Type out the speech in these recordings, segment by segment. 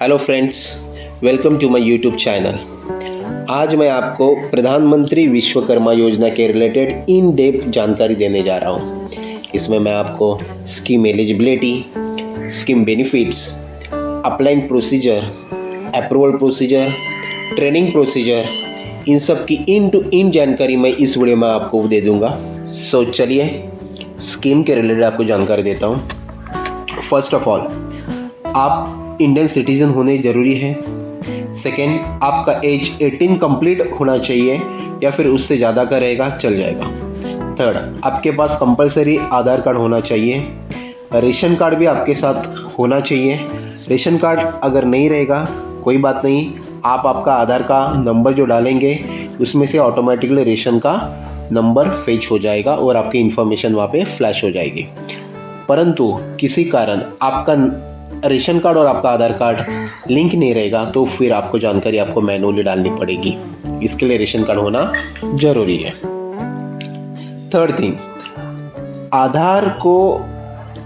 Hello friends, welcome to my YouTube channel. आज मैं आपको प्रधानमंत्री विश्वकर्मा योजना के रिलेटेड इन डेप्थ जानकारी देने जा रहा हूँ। इसमें मैं आपको scheme eligibility, scheme benefits, applying procedure, approval procedure, training procedure, इन सब की इन टू इन जानकारी मैं इस वीडियो में आपको दे दूँगा। सो चलिए स्कीम के रिलेटेड आपको जानकारी देता हूँ। फर्स्ट ऑफ ऑल, आप इंडियन सिटीज़न होने ज़रूरी है। सेकेंड, आपका एज 18 कंप्लीट होना चाहिए या फिर उससे ज़्यादा का रहेगा चल जाएगा। थर्ड, आपके पास कंपलसरी आधार कार्ड होना चाहिए। रेशन कार्ड भी आपके साथ होना चाहिए। रेशन कार्ड अगर नहीं रहेगा कोई बात नहीं, आप आपका आधार का नंबर जो डालेंगे उसमें से ऑटोमेटिकली रेशन का नंबर फेच हो जाएगा और आपकी इन्फॉर्मेशन वहाँ पे फ्लैश हो जाएगी। परंतु किसी कारण आपका रेशन कार्ड और आपका आधार कार्ड लिंक नहीं रहेगा तो फिर आपको जानकारी आपको मैनुअली डालनी पड़ेगी। इसके लिए रेशन कार्ड होना ज़रूरी है। थर्ड थिंग, आधार को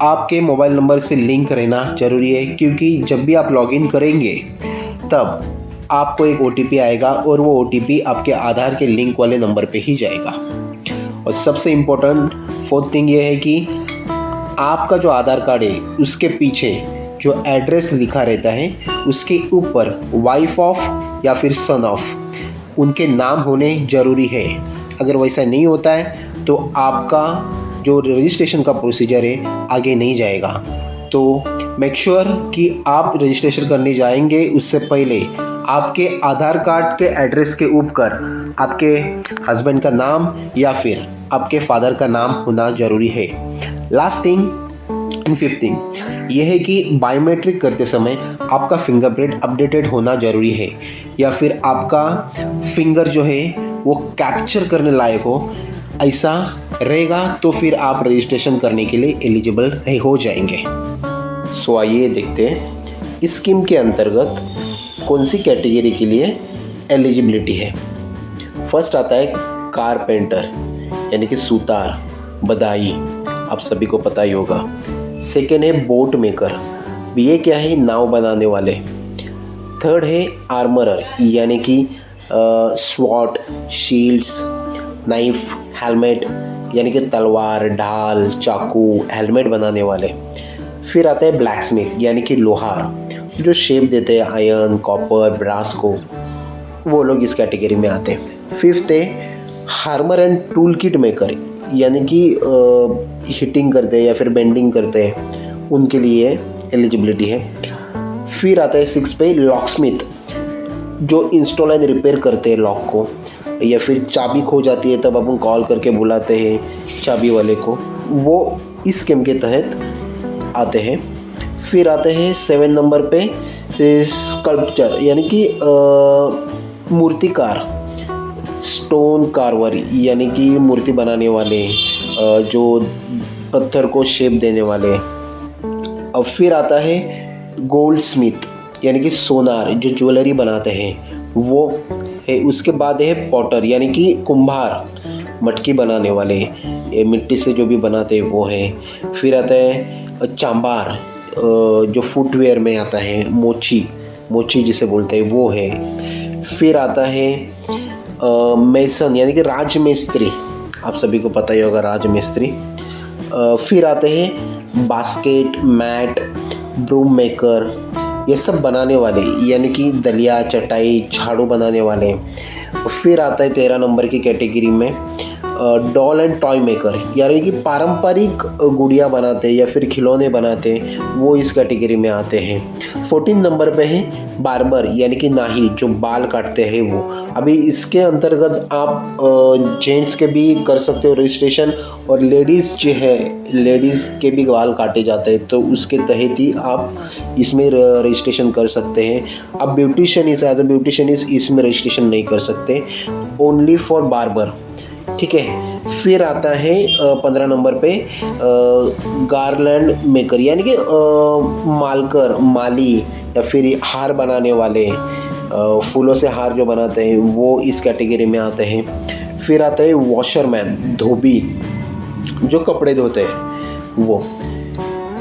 आपके मोबाइल नंबर से लिंक रहना ज़रूरी है, क्योंकि जब भी आप लॉगिन करेंगे तब आपको एक OTP आएगा और वो OTP आपके आधार के लिंक वाले नंबर पे ही जाएगा। और सबसे इम्पोर्टेंट फोर्थ थिंग ये है कि आपका जो आधार कार्ड है उसके पीछे जो एड्रेस लिखा रहता है उसके ऊपर वाइफ ऑफ या फिर सन ऑफ उनके नाम होने ज़रूरी है। अगर वैसा नहीं होता है तो आपका जो रजिस्ट्रेशन का प्रोसीजर है आगे नहीं जाएगा। तो मेक श्योर कि आप रजिस्ट्रेशन करने जाएंगे उससे पहले आपके आधार कार्ड के एड्रेस के ऊपर आपके हस्बैंड का नाम या फिर आपके फादर का नाम होना ज़रूरी है। Last thing and fifth thing ये है कि बायोमेट्रिक करते समय आपका फिंगरप्रिंट अपडेटेड होना ज़रूरी है, या फिर आपका फिंगर जो है वो कैप्चर करने लायक हो, ऐसा रहेगा तो फिर आप रजिस्ट्रेशन करने के लिए एलिजिबल हो जाएंगे। सो आइए देखते हैं इस स्कीम के अंतर्गत कौन सी कैटेगरी के लिए एलिजिबिलिटी है। फर्स्ट आता है कारपेंटर, यानी कि सूतार, बदाई, आप सभी को पता ही होगा। सेकेंड है बोट मेकर, ये क्या है, नाव बनाने वाले। थर्ड है आर्मरर, यानी कि स्वॉर्ड, शील्ड्स, नाइफ, हेलमेट, यानी कि तलवार, ढाल, चाकू, हेलमेट बनाने वाले। फिर आता है ब्लैकस्मिथ, यानी कि लोहार, जो शेप देते हैं आयरन, कॉपर, ब्रास को, वो लोग इस कैटेगरी में आते हैं। फिफ्थ है Harmer and tool kit maker, यानी कि हिटिंग करते हैं या फिर बेंडिंग करते हैं, उनके लिए एलिजिबिलिटी है। फिर आता है सिक्स पे लॉकस्मिथ, जो इंस्टॉल एंड रिपेयर करते हैं लॉक को, या फिर चाबी खो जाती है तब अपन कॉल करके बुलाते हैं चाबी वाले को, वो इस स्कीम के तहत आते हैं। फिर आते हैं 7 नंबर पे स्कल्पचर, यानी कि मूर्तिकार, स्टोन कार्वरी, यानी कि मूर्ति बनाने वाले, जो पत्थर को शेप देने वाले। अब फिर आता है गोल्ड स्मिथ, यानी कि सोनार, जो ज्वेलरी बनाते हैं वो है। उसके बाद है पॉटर, यानी कि कुम्हार, मटकी बनाने वाले, ये मिट्टी से जो भी बनाते हैं वो है। फिर आता है चांबार, जो फुटवेयर में आता है, मोची जिसे बोलते हैं वो है। फिर आता है मेसन, यानी कि राजमिस्त्री, आप सभी को पता ही होगा राजमिस्त्री। फिर आते हैं बास्केट, मैट, ब्रूम मेकर, ये सब बनाने वाले, यानी कि दलिया, चटाई, झाड़ू बनाने वाले। फिर आता है 13 नंबर की कैटेगरी में डॉल एंड टॉय मेकर, यानी कि पारंपरिक गुड़िया बनाते या फिर खिलौने बनाते, वो इस कैटेगरी में आते हैं। 14 नंबर पे है बार्बर, यानी कि नाई, जो बाल काटते हैं वो। अभी इसके अंतर्गत आप जेंट्स के भी कर सकते हो रजिस्ट्रेशन, और लेडीज़ जो है लेडीज़ के भी बाल काटे जाते हैं तो उसके तहत ही आप इसमें रजिस्ट्रेशन कर सकते हैं। अब ब्यूटिशियनिस्ट, एज अ ब्यूटिशियनिस्ट इसमें रजिस्ट्रेशन नहीं कर सकते, ओनली फॉर बार्बर, ठीक है। फिर आता है 15 नंबर पे गार्लैंड मेकर, यानी कि मालकर, माली, या फिर हार बनाने वाले, फूलों से हार जो बनाते हैं वो इस कैटेगरी में आते हैं। फिर आता है वॉशरमैन, धोबी, जो कपड़े धोते हैं वो।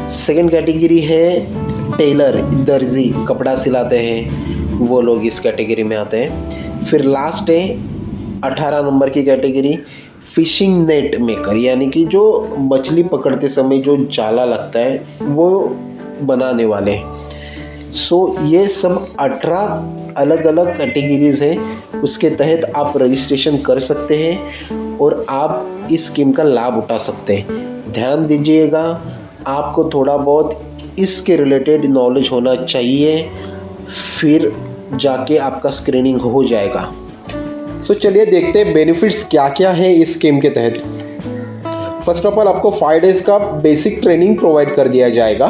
सेकंड कैटेगरी है टेलर, दर्जी, कपड़ा सिलाते हैं, वो लोग इस कैटेगरी में आते हैं। फिर लास्ट है 18 नंबर की कैटेगरी, फिशिंग नेट मेकर, यानी कि जो मछली पकड़ते समय जो जाला लगता है वो बनाने वाले। ये सब 18 अलग अलग कैटेगरीज हैं, उसके तहत आप रजिस्ट्रेशन कर सकते हैं और आप इस स्कीम का लाभ उठा सकते हैं। ध्यान दीजिएगा, आपको थोड़ा बहुत इसके रिलेटेड नॉलेज होना चाहिए, फिर जाके आपका स्क्रीनिंग हो जाएगा। चलिए देखते हैं बेनिफिट्स क्या क्या है इस स्कीम के तहत। फर्स्ट ऑफ ऑल, आपको 5 डेज का बेसिक ट्रेनिंग प्रोवाइड कर दिया जाएगा।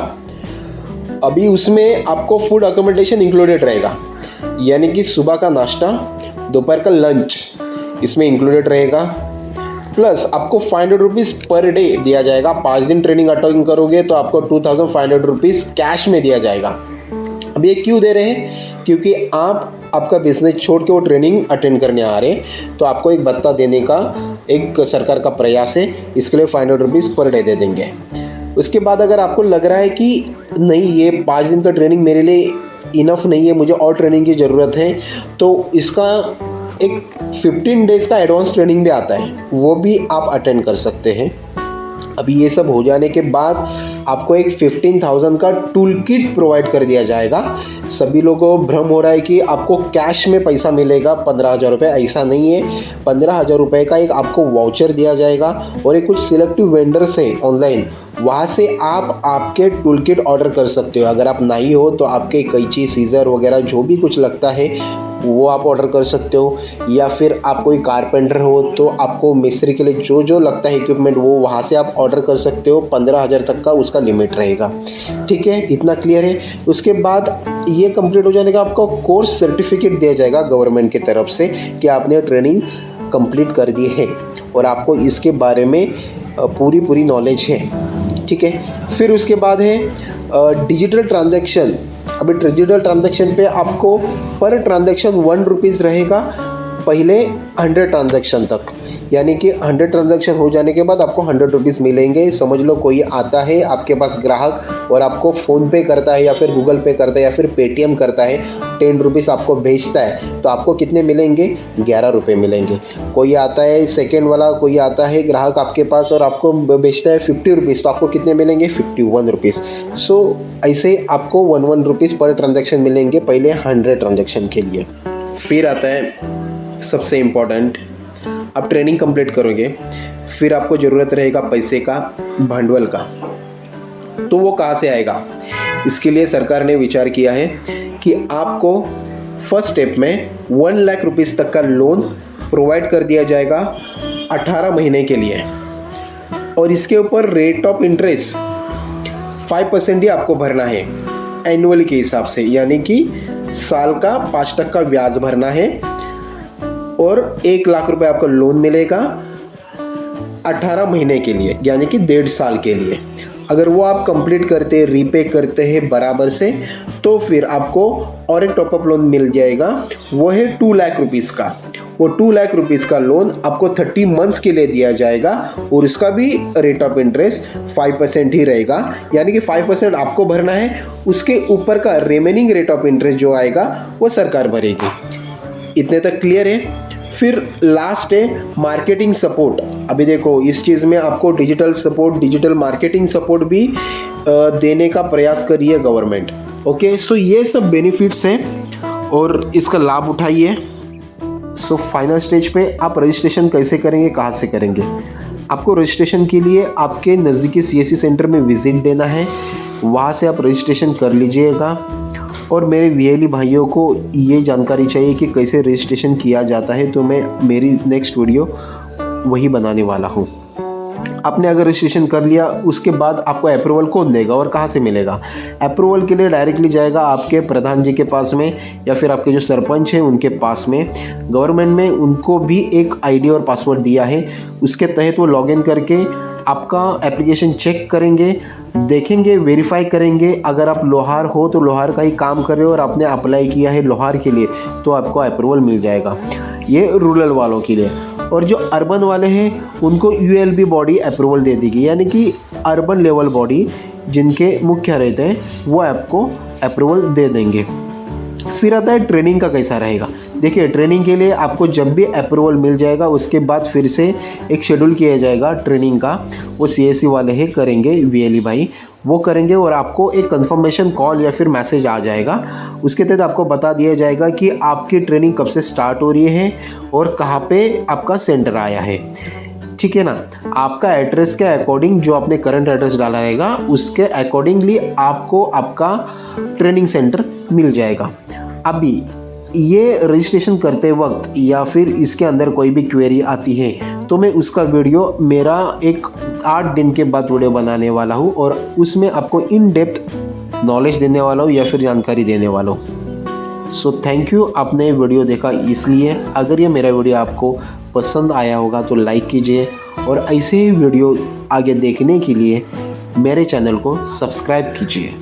अभी उसमें आपको फूड अकोमोडेशन इंक्लूडेड रहेगा, यानी कि सुबह का नाश्ता, दोपहर का लंच इसमें इंक्लूडेड रहेगा। प्लस आपको 500 रुपीज़ पर डे दिया जाएगा। 5 दिन ट्रेनिंग अटेंड करोगे तो आपको 2500 रुपीज़ कैश में दिया जाएगा। अब ये क्यों दे रहे हैं? क्योंकि आपका बिजनेस छोड़ के वो ट्रेनिंग अटेंड करने आ रहे हैं, तो आपको एक भत्ता देने का एक सरकार का प्रयास है, इसके लिए 500 रुपीज़ पर डे दे देंगे। उसके बाद अगर आपको लग रहा है कि नहीं, ये 5 दिन का ट्रेनिंग मेरे लिए इनफ नहीं है, मुझे और ट्रेनिंग की ज़रूरत है, तो इसका एक 15 डेज़ का एडवांस ट्रेनिंग भी आता है, वो भी आप अटेंड कर सकते हैं। अभी ये सब हो जाने के बाद आपको एक 15,000 का टूल किट प्रोवाइड कर दिया जाएगा। सभी लोगों को भ्रम हो रहा है कि आपको कैश में पैसा मिलेगा 15,000 रुपये, ऐसा नहीं है। 15,000 रुपये का एक आपको वाउचर दिया जाएगा और एक कुछ सिलेक्टिव वेंडर्स हैं ऑनलाइन, वहाँ से आप आपके टूल किट ऑर्डर कर सकते हो। अगर आप नहीं हो तो आपके कैंची, सीजर वगैरह जो भी कुछ लगता है वो आप ऑर्डर कर सकते हो, या फिर आप कोई कारपेंटर हो तो आपको मिस्त्री के लिए जो जो लगता है इक्विपमेंट वो वहाँ से आप ऑर्डर कर सकते हो। 15,000 तक का उसका लिमिट रहेगा। ठीक है, इतना क्लियर है। उसके बाद ये कंप्लीट हो जाने का आपको कोर्स सर्टिफिकेट दिया जाएगा गवर्नमेंट की तरफ से कि आपने ट्रेनिंग कंप्लीट कर दी है और आपको इसके बारे में पूरी नॉलेज है। ठीक है, फिर उसके बाद है डिजिटल ट्रांजैक्शन। अभी डिजिटल ट्रांजैक्शन पे आपको पर ट्रांजैक्शन 1 रुपीज़ रहेगा, पहले 100 ट्रांजैक्शन तक, यानी कि 100 ट्रांजैक्शन हो जाने के बाद आपको 100 रुपीज़ मिलेंगे। समझ लो कोई आता है आपके पास ग्राहक और आपको फ़ोन पे करता है या फिर गूगल पे करता है या फिर पेटीएम करता है, 10 रुपीज़ आपको भेजता है, तो आपको कितने मिलेंगे? 11 रुपये मिलेंगे। कोई आता है सेकेंड वाला, कोई आता है ग्राहक आपके पास और आपको भेजता है 50 रुपीज़, तो आपको कितने मिलेंगे? 51 रुपीज़। ऐसे आपको 1 रुपीज़ पर ट्रांजैक्शन मिलेंगे पहले 100 ट्रांजैक्शन के लिए। फिर आता है सबसे इम्पोर्टेंट, आप ट्रेनिंग कंप्लीट करोगे, फिर आपको ज़रूरत रहेगा पैसे का, भांडवल का। तो वो कहाँ से आएगा? इसके लिए सरकार ने विचार किया है कि आपको फर्स्ट स्टेप में 1 लाख रुपीज़ तक का लोन प्रोवाइड कर दिया जाएगा 18 महीने के लिए, और इसके ऊपर रेट ऑफ इंटरेस्ट 5% ही आपको भरना है एनुअली के हिसाब से, यानी कि साल का 5% का ब्याज भरना है और 1 लाख रुपए आपको लोन मिलेगा 18 महीने के लिए, यानी कि 1.5 साल के लिए। अगर वो आप कंप्लीट करते, रीपे करते हैं बराबर से, तो फिर आपको और एक टॉपअप लोन मिल जाएगा, वो है 2 लाख रुपीज़ का। वो 2 लाख रुपीज़ का लोन आपको 30 मंथ्स के लिए दिया जाएगा और उसका भी रेट ऑफ इंटरेस्ट 5% ही रहेगा, यानी कि 5% आपको भरना है, उसके ऊपर का रिमेनिंग रेट ऑफ इंटरेस्ट जो आएगा वो सरकार भरेगी। इतने तक क्लियर है? फिर लास्ट है मार्केटिंग सपोर्ट। अभी देखो, इस चीज़ में आपको digital support, digital marketing support भी देने का प्रयास करी है गवर्नमेंट। ओके, ये सब बेनिफिट्स हैं और इसका लाभ उठाइए। फाइनल स्टेज पे आप रजिस्ट्रेशन कैसे करेंगे, कहाँ से करेंगे? आपको रजिस्ट्रेशन के लिए आपके नज़दीकी CSC सेंटर में विज़िट देना है, वहाँ से आप रजिस्ट्रेशन कर लीजिएगा। और मेरे VLE भाइयों को ये जानकारी चाहिए कि कैसे रजिस्ट्रेशन किया जाता है, तो मैं मेरी नेक्स्ट वीडियो वही बनाने वाला हूँ। आपने अगर रजिस्ट्रेशन कर लिया, उसके बाद आपको अप्रूवल कौन देगा और कहाँ से मिलेगा? अप्रूवल के लिए डायरेक्टली जाएगा आपके प्रधान जी के पास में या फिर आपके जो सरपंच हैं उनके पास में। गवर्नमेंट में उनको भी एक ID और पासवर्ड दिया है, उसके तहत वो लॉगिन करके आपका एप्लीकेशन चेक करेंगे, देखेंगे, वेरीफाई करेंगे। अगर आप लोहार हो तो लोहार का ही काम कर रहे हो और आपने अप्लाई किया है लोहार के लिए, तो आपको अप्रूवल मिल जाएगा। ये रूरल वालों के लिए। और जो अर्बन वाले हैं उनको ULB बॉडी अप्रूवल दे देगी, यानी कि अर्बन लेवल बॉडी जिनके मुख्य रहते हैं वो आपको अप्रूवल दे देंगे। फिर आता है ट्रेनिंग का कैसा रहेगा। देखिए, ट्रेनिंग के लिए आपको जब भी अप्रूवल मिल जाएगा उसके बाद फिर से एक शेड्यूल किया जाएगा ट्रेनिंग का। वो CSC वाले ही करेंगे, VLE भाई वो करेंगे, और आपको एक कंफर्मेशन कॉल या फिर मैसेज आ जाएगा। उसके तहत आपको बता दिया जाएगा कि आपकी ट्रेनिंग कब से स्टार्ट हो रही है और कहाँ पे आपका सेंटर आया है। ठीक है ना। आपका एड्रेस के अकॉर्डिंग, जो आपने करंट एड्रेस डाला रहेगा उसके अकॉर्डिंगली आपको आपका ट्रेनिंग सेंटर मिल जाएगा। अभी ये रजिस्ट्रेशन करते वक्त या फिर इसके अंदर कोई भी क्वेरी आती है तो मैं उसका वीडियो मेरा एक 8 दिन के बाद वीडियो बनाने वाला हूँ, और उसमें आपको इन डेप्थ नॉलेज देने वाला हूँ या फिर जानकारी देने वाला हूँ। सो थैंक यू, आपने वीडियो देखा इसलिए। अगर ये मेरा वीडियो आपको पसंद आया होगा तो लाइक कीजिए, और ऐसे ही वीडियो आगे देखने के लिए मेरे चैनल को सब्सक्राइब कीजिए।